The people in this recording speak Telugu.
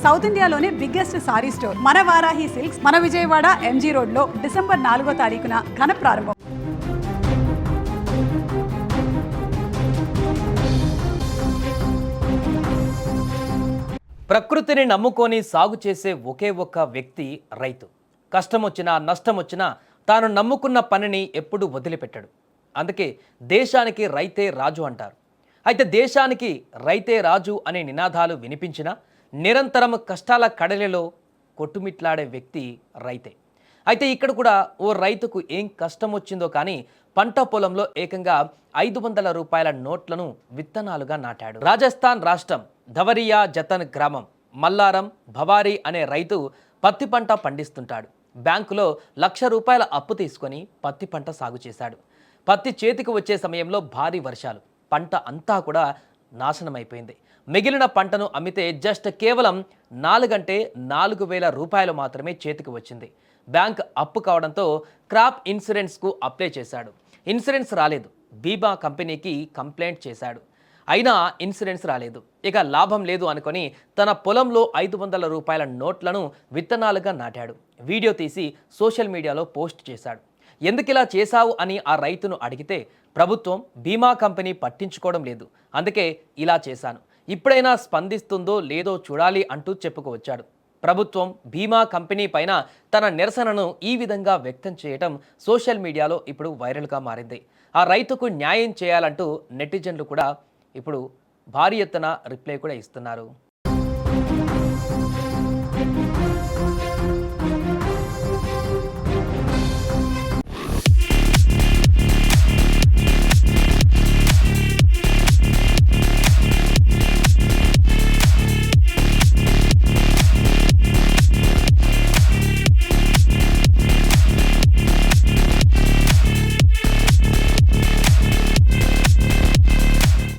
సౌత్ ఇండియాలోనే బిగ్గెస్ట్ సారీ స్టోర్ మన వారాహి సిల్క్స్ మన విజయవాడ ఎంజీ రోడ్ లో డిసెంబర్ 4వ తారీఖున ఘన ప్రారంభం. ప్రకృతిని నమ్ముకొని సాగు చేసే ఒకే ఒక్క వ్యక్తి రైతు. కష్టం వచ్చినా నష్టం వచ్చినా తాను నమ్ముకున్న పనిని ఎప్పుడూ వదిలిపెట్టాడు. అందుకే దేశానికి రైతే రాజు అంటారు. అయితే దేశానికి రైతే రాజు అనే నినాదాలు వినిపించినా నిరంతరం కష్టాల కడలిలో కొట్టుమిట్లాడే వ్యక్తి రైతే. అయితే ఇక్కడ కూడా ఓ రైతుకు ఏం కష్టం వచ్చిందో కానీ పంట పొలంలో ఏకంగా 500 రూపాయల నోట్లను విత్తనాలుగా నాటాడు. రాజస్థాన్ రాష్ట్రం ధవరియా జతన్ గ్రామం మల్లారం భవారీ అనే రైతు పత్తి పంట పండిస్తుంటాడు. బ్యాంకులో ₹1,00,000 అప్పు తీసుకొని పత్తి పంట సాగు చేశాడు. పత్తి చేతికి వచ్చే సమయంలో భారీ వర్షాలు, పంట అంతా కూడా నాశనమైపోయింది. మిగిలిన పంటను అమ్మితే జస్ట్ కేవలం 4,00,000 రూపాయలు మాత్రమే చేతికి వచ్చింది. బ్యాంక్ అప్పు కావడంతో క్రాప్ ఇన్సూరెన్స్కు అప్లై చేశాడు. ఇన్సూరెన్స్ రాలేదు. బీమా కంపెనీకి కంప్లైంట్ చేశాడు. అయినా ఇన్సూరెన్స్ రాలేదు. ఇక లాభం లేదు అనుకొని తన పొలంలో 500 రూపాయల నోట్లను విత్తనాలుగా నాటాడు. వీడియో తీసి సోషల్ మీడియాలో పోస్ట్ చేశాడు. ఎందుకిలా చేశావు అని ఆ రైతును అడిగితే ప్రభుత్వం బీమా కంపెనీ పట్టించుకోవడం లేదు, అందుకే ఇలా చేశాను, ఇప్పుడైనా స్పందిస్తుందో లేదో చూడాలి అంటూ చెప్పుకొచ్చాడు. ప్రభుత్వం బీమా కంపెనీ పైన తన నిరసనను ఈ విధంగా వ్యక్తం చేయటం సోషల్ మీడియాలో ఇప్పుడు వైరల్గా మారింది. ఆ రైతుకు న్యాయం చేయాలంటూ నెటిజన్లు కూడా ఇప్పుడు భారీ ఎత్తున రిప్లై కూడా ఇస్తున్నారు.